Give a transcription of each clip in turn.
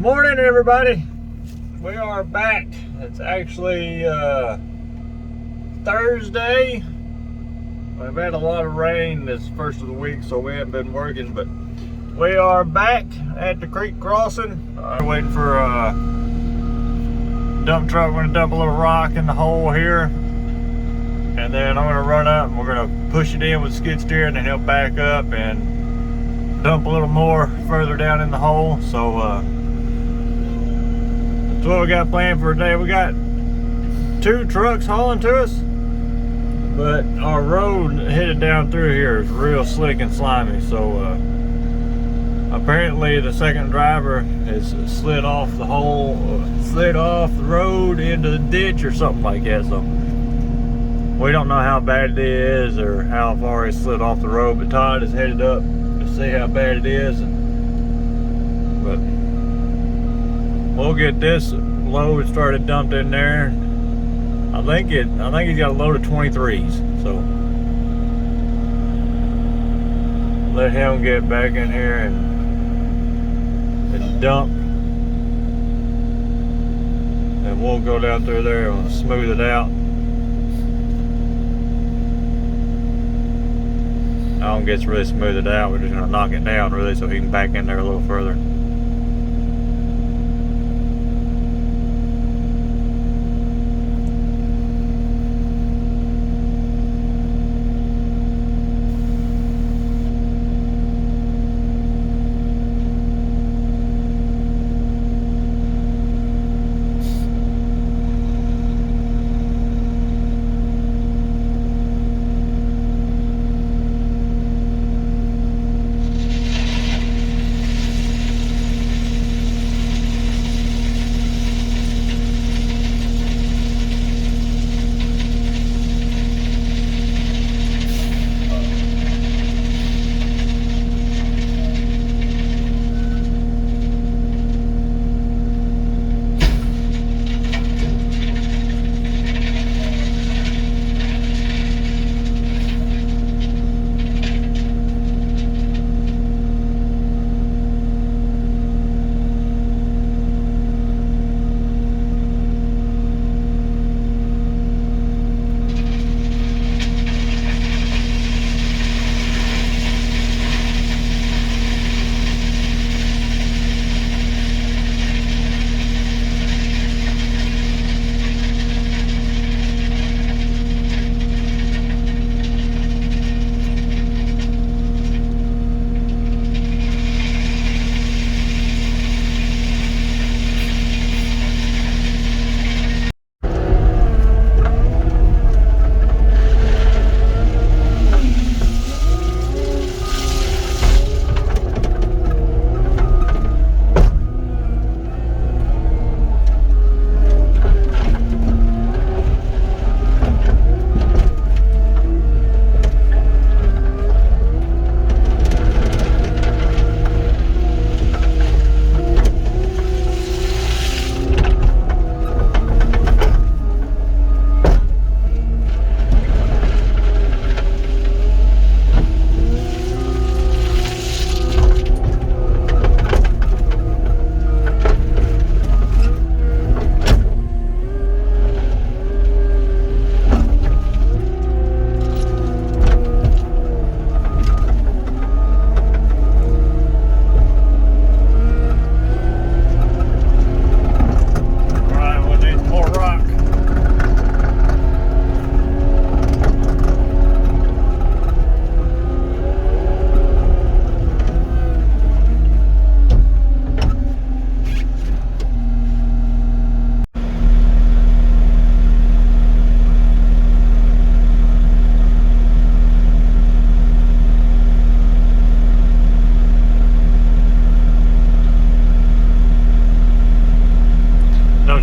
Morning, everybody. We are back. It's actually Thursday. We've had a lot of rain this first of the week, so we haven't been working, but we are back at the creek crossing. Waiting for a dump truck. We're gonna dump a little rock in the hole here, and then I'm gonna run up and we're gonna push it in with skid steer, and then he'll back up and dump a little more further down in the hole. So that's what we got planned for today. We got 2 trucks hauling to us, but our road headed down through here is real slick and slimy. So apparently the second driver has slid off the road into the ditch or something like that. So we don't know how bad it is or how far he slid off the road, but Todd is headed up to see how bad it is. But we'll get this load started dumped in there. I think he's got a load of 23s. So let him get back in here and dump, and we'll go down through there and smooth it out. I don't get to really smooth it out. We're just gonna knock it down really so he can back in there a little further.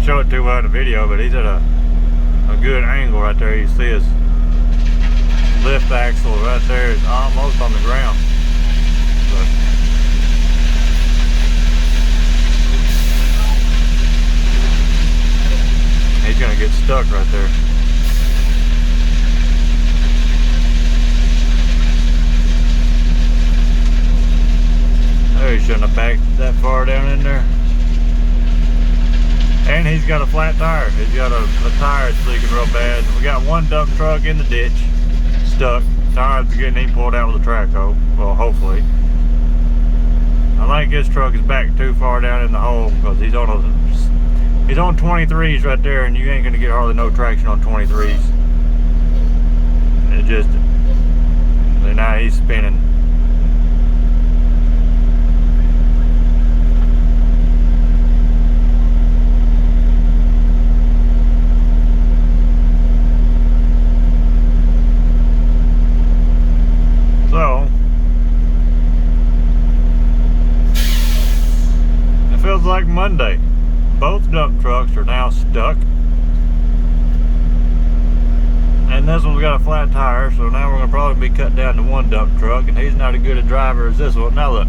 Show it too well in the video, but he's at a good angle right there. You see his lift axle right there is almost on the ground. But he's gonna get stuck right there. Oh, he shouldn't have backed that far down in there. And he's got a flat tire. He's got a tire that's leaking real bad. We got one dump truck in the ditch, stuck. Tires are getting pulled out with a track hoe. Well, hopefully. I think his truck is back too far down in the hole because he's on 23s right there, and you ain't gonna get hardly no traction on 23s. It just, and now he's spinning. So, it feels like Monday. Both dump trucks are now stuck. And this one's got a flat tire, so now we're going to probably be cut down to one dump truck, and he's not as good a driver as this one. Now look.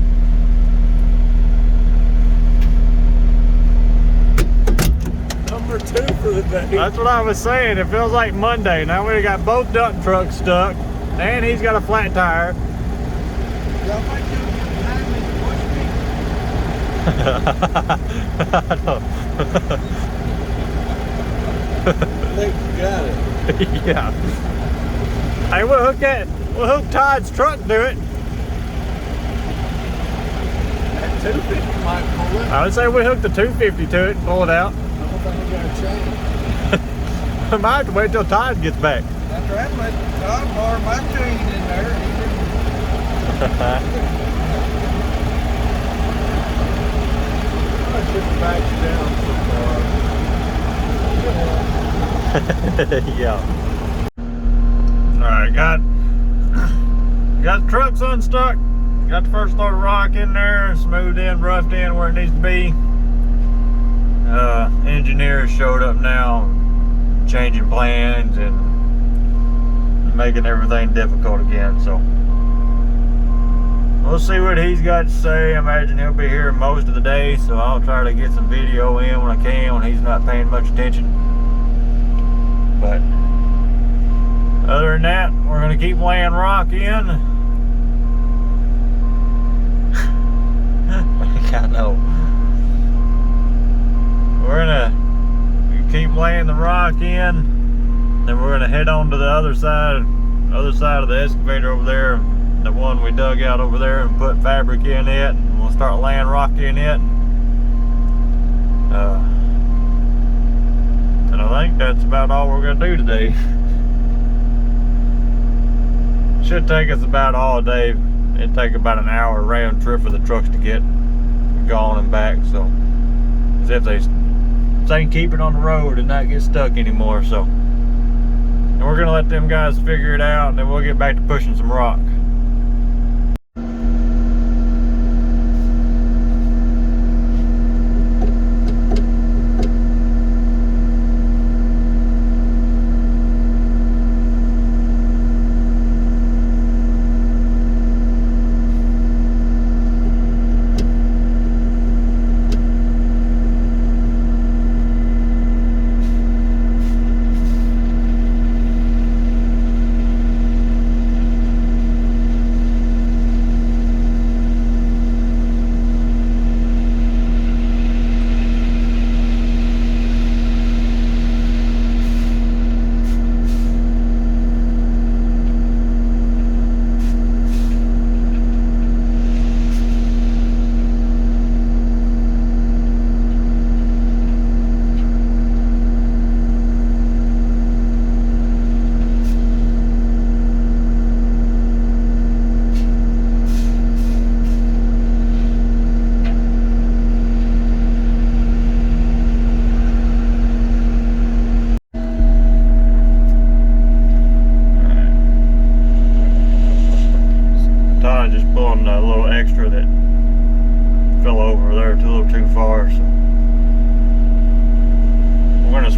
Number 2 for the day. That's what I was saying. It feels like Monday. Now we got both dump trucks stuck, and he's got a flat tire. Y'all might do it behind me and push me. I think you got it. Yeah. Hey, we'll hook Todd's truck to it. That 250 might pull it. I would say we hook the 250 to it and pull it out. I don't think we got a chain. I might have to wait till Todd gets back. After I let Todd borrow my chain in there, he I should back down so far. Yeah. Alright, got the trucks unstuck. Got the first load of rock in there, smoothed in, roughed in where it needs to be. Engineers showed up now, changing plans and making everything difficult again, so we'll see what he's got to say. I imagine he'll be here most of the day, so I'll try to get some video in when I can when he's not paying much attention. But other than that, we're going to keep laying rock in. I know. We're going to keep laying the rock in. Then we're going to head on to the other side of the excavator over there, the one we dug out over there, and put fabric in it, and we'll start laying rock in it. And I think that's about all we're going to do today. Should take us about all day. It'd take about an hour round trip for the trucks to get gone and back, so as if they can keep it on the road and not get stuck anymore. So, and we're gonna let them guys figure it out, and then we'll get back to pushing some rock.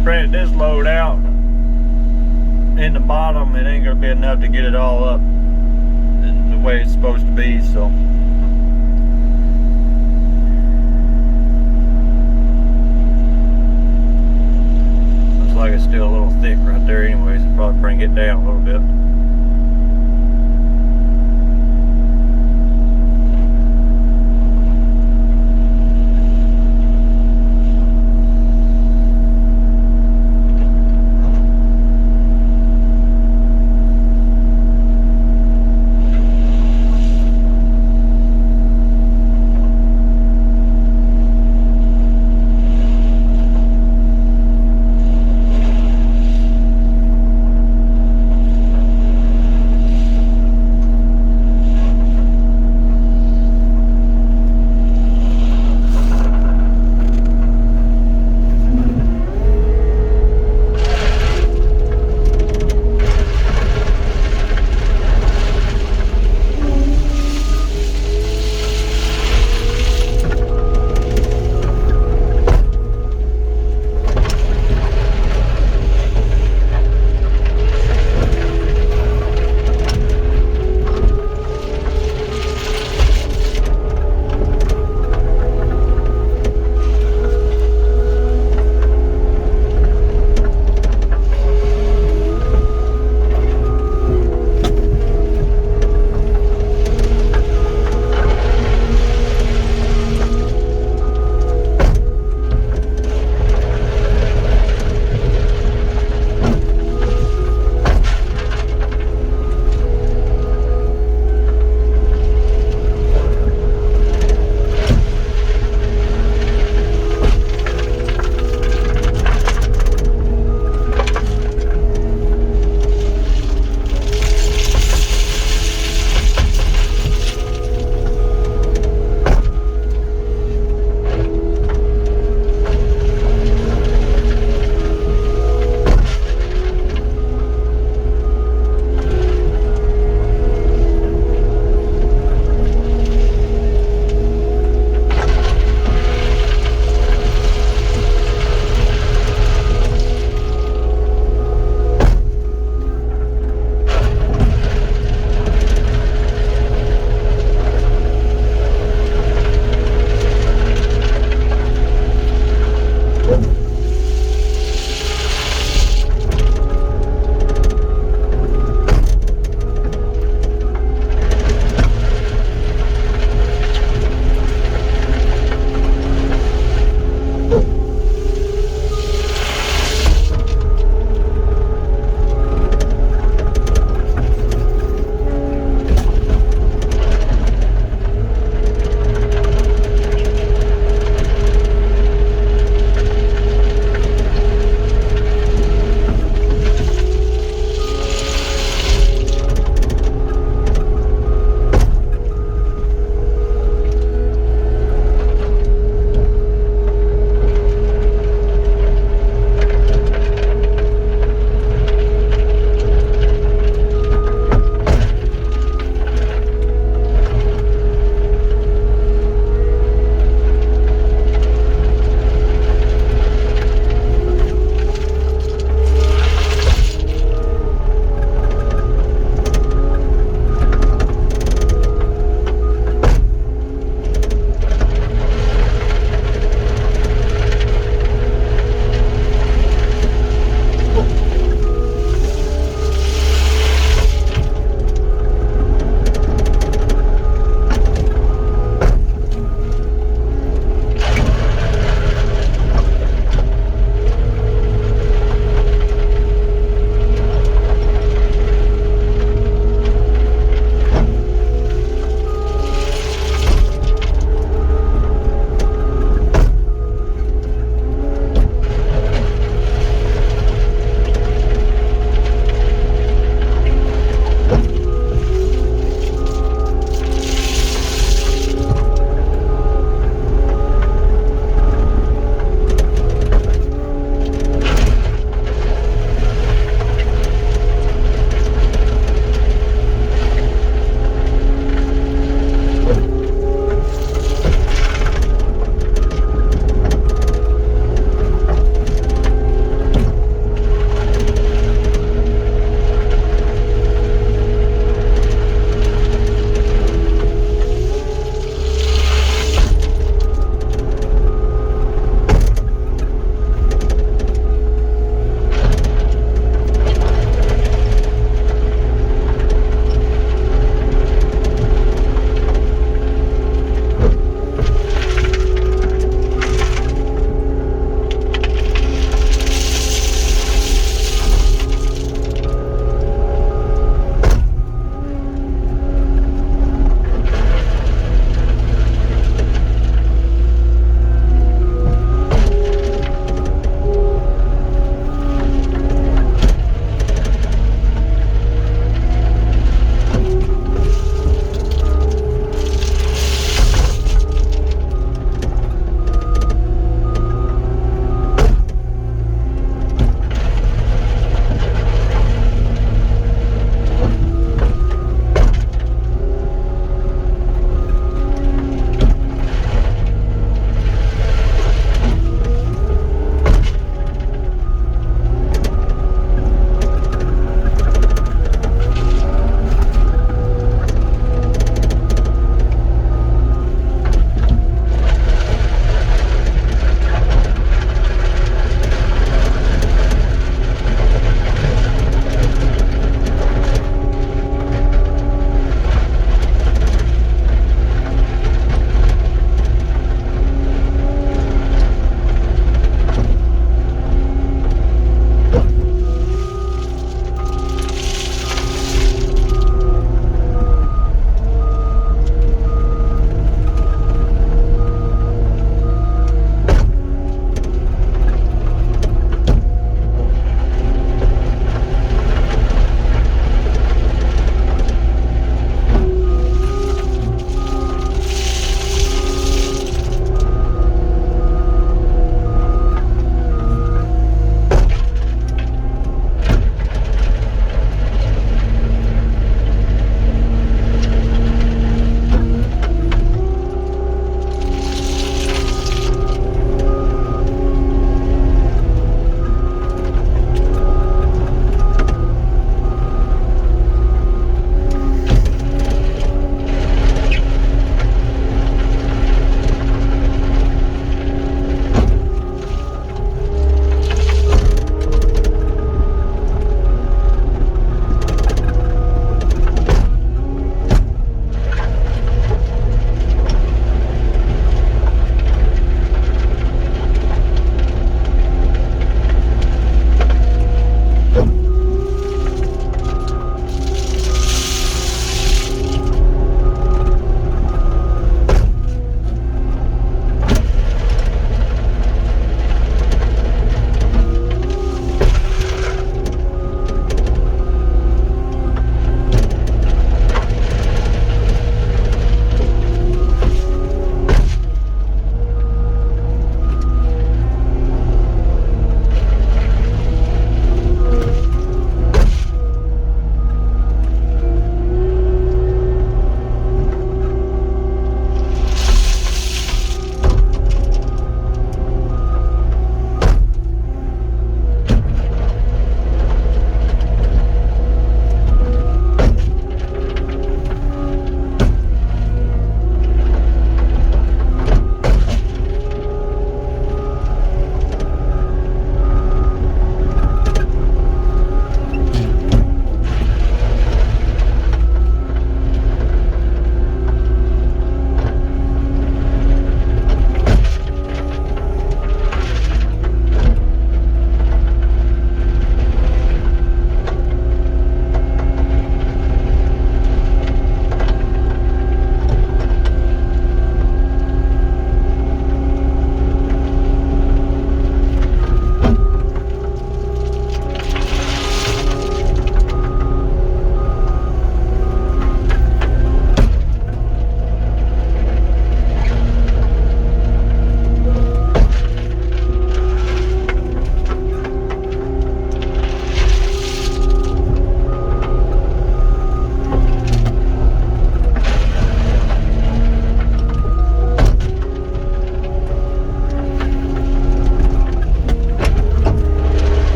Spread this load out in the bottom. It ain't gonna be enough to get it all up the way it's supposed to be, so looks like it's still a little thick right there anyways. I'll probably bring it down a little bit.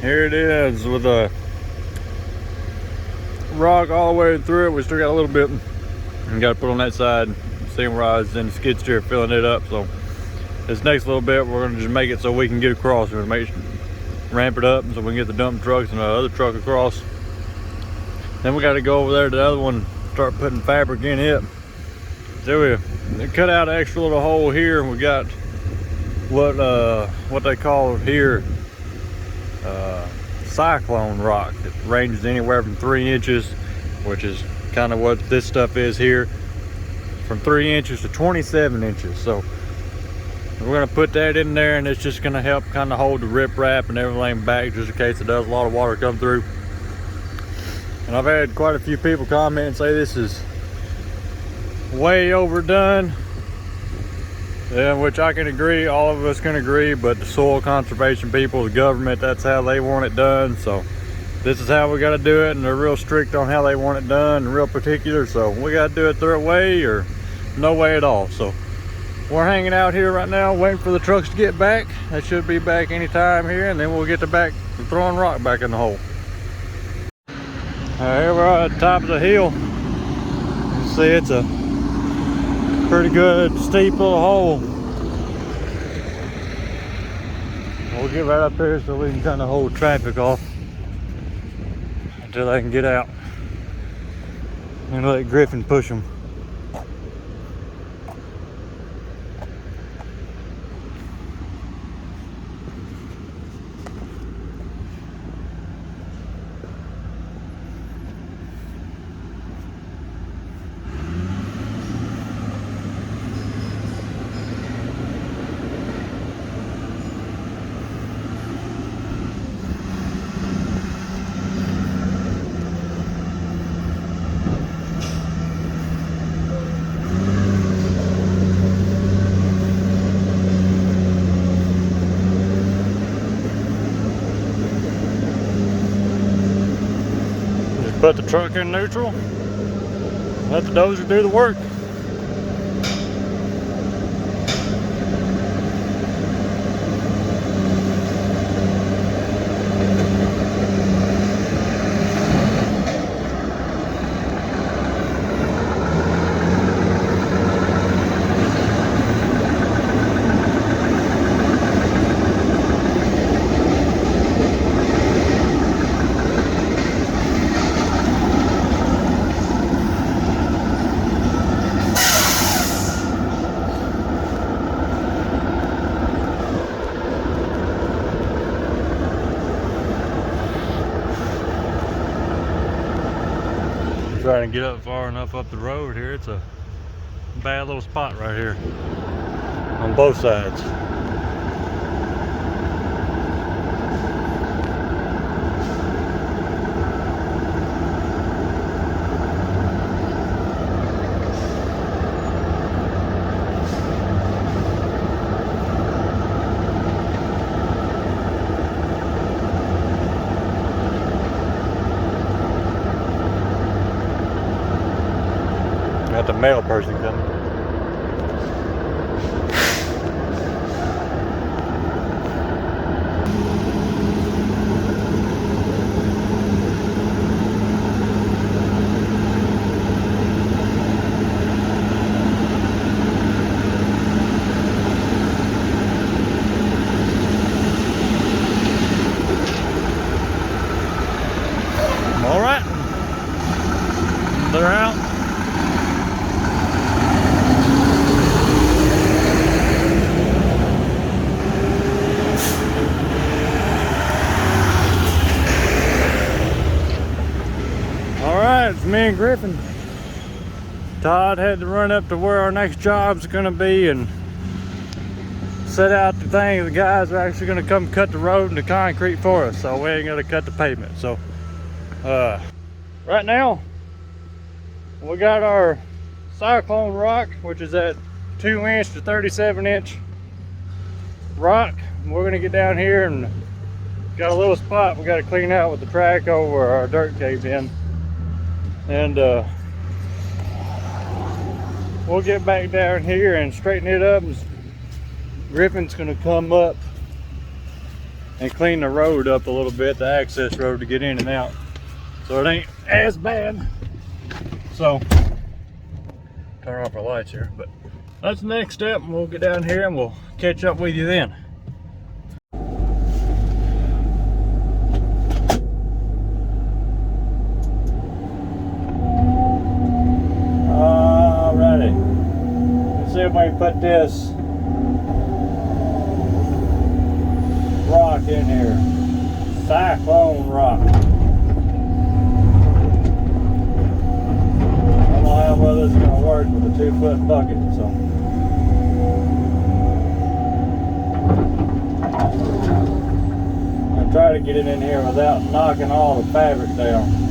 Here it is with a rock all the way through it. We still got a little bit and got to put on that side. Seeing where I was in the skid steer filling it up. So this next little bit we're gonna just make it so we can get across. We're gonna ramp it up so we can get the dump trucks and the other truck across. Then we got to go over there to the other one, start putting fabric in it. So we cut out an extra little hole here. We got what they call here cyclone rock. It ranges anywhere from 3 inches, which is kind of what this stuff is here, from 3 inches to 27 inches. So we're gonna put that in there, and it's just gonna help kind of hold the riprap and everything back, just in case it does a lot of water come through. And I've had quite a few people comment and say this is way overdone, which I can agree, all of us can agree, but the soil conservation people, the government, that's how they want it done. So this is how we got to do it, and they're real strict on how they want it done, and real particular. So we got to do it their way or no way at all. So we're hanging out here right now waiting for the trucks to get back. They should be back anytime here, and then we'll get back to throwing rock back in the hole. Here we're at the top of the hill. You can see it's a pretty good steep little hole. We'll get right up here so we can kind of hold traffic off until they can get out and let Griffin push them. Put the truck in neutral, let the dozer do the work. Trying to get up far enough up the road here. It's a bad little spot right here on both sides. Got the mail person coming. All right, they're out. It's me and Griffin. Todd had to run up to where our next job's gonna be and set out the thing. The guys are actually gonna come cut the road and the concrete for us, so we ain't gonna cut the pavement. So right now we got our cyclone rock, which is that 2 inch to 37 inch rock. We're gonna get down here and got a little spot we got to clean out with the track over our dirt caved in, and we'll get back down here and straighten it up. Griffin's gonna come up and clean the road up a little bit, the access road to get in and out, so it ain't as bad. So turn off our lights here, but that's the next step, and we'll get down here and we'll catch up with you then. Alrighty, let's see if we can put this rock in here. Cyclone rock. I don't know how well this is going to work with a 2-foot bucket, so. I'm going to try to get it in here without knocking all the fabric down.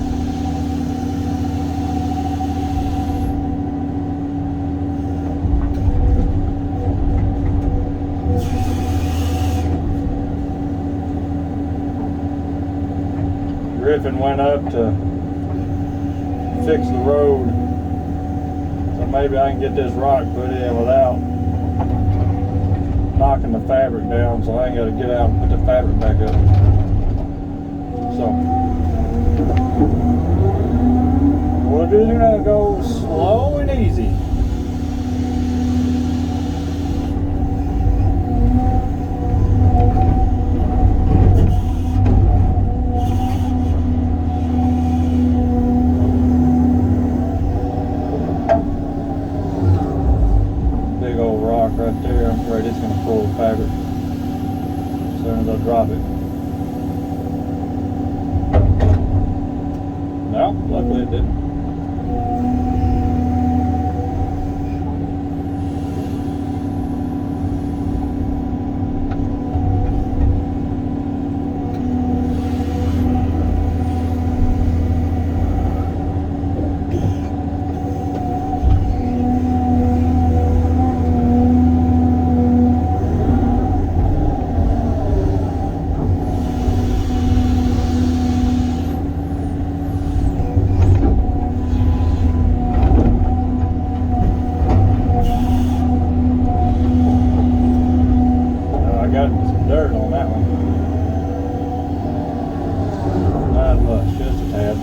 Griffin went up to fix the road, so maybe I can get this rock put in without knocking the fabric down, so I ain't got to get out and put the fabric back up. So we'll do that, go slow and easy. Right there, I'm afraid it's going to pull the fabric as soon as I drop it. No, luckily it didn't. Dirt on that one. Not much, just a tad.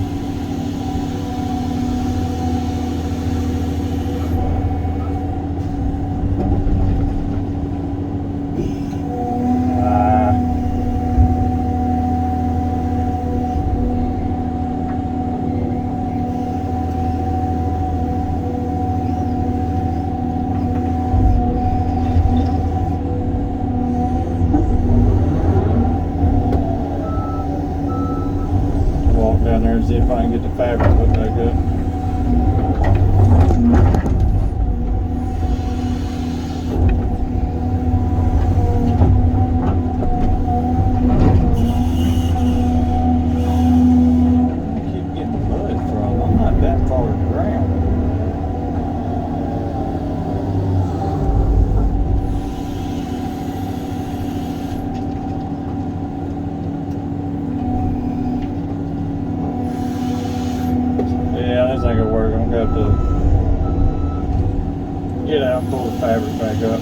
Down there and see if I can get the fabric put back up. I keep getting mud from. I'm not that far to the ground. This ain't gonna work. I'm gonna have to get out and pull the fabric back up.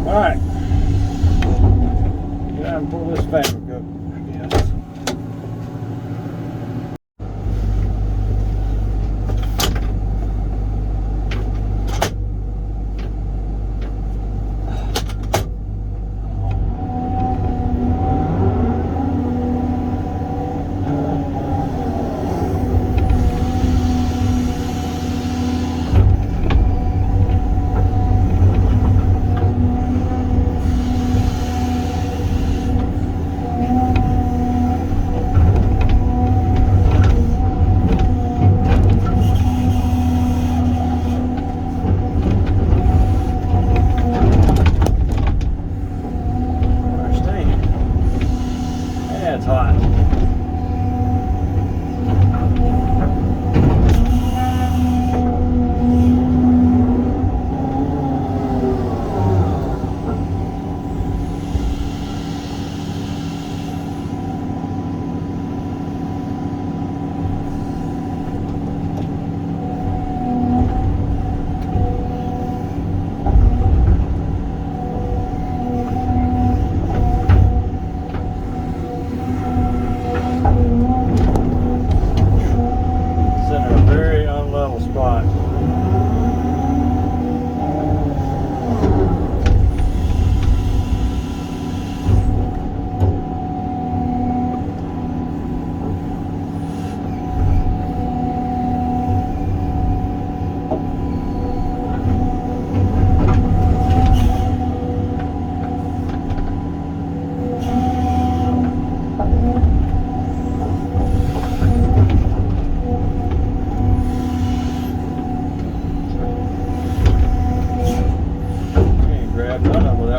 Alright. Get out and pull this fabric up, I guess.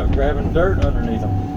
start grabbing dirt underneath them.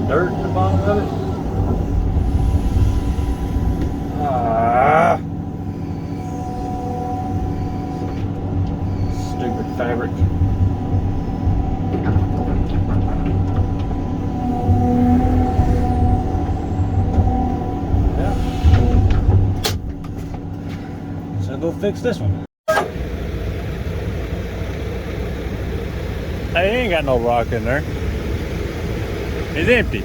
Dirt in the bottom of it. Stupid fabric. Yeah. So I'll go fix this one. Hey, he ain't got no rock in there. It's empty.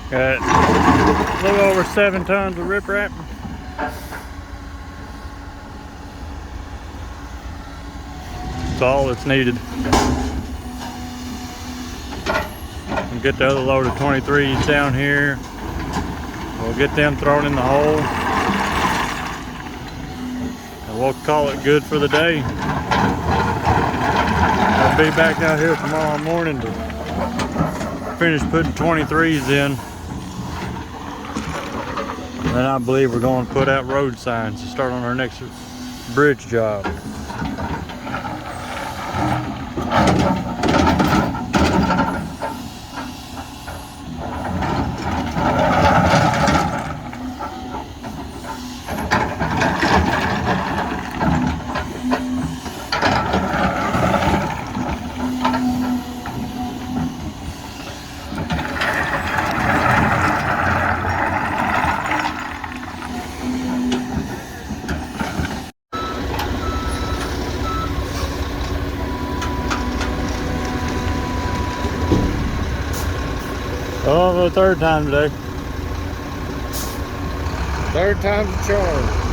Got a little over 7 tons of riprap. That's all that's needed. We'll get the other load of 23s down here. We'll get them thrown in the hole. And we'll call it good for the day. I'll be back out here tomorrow morning to finish putting 23s in. And then I believe we're going to put out road signs to start on our next bridge job. Oh, for the third time today. Third time's a charm.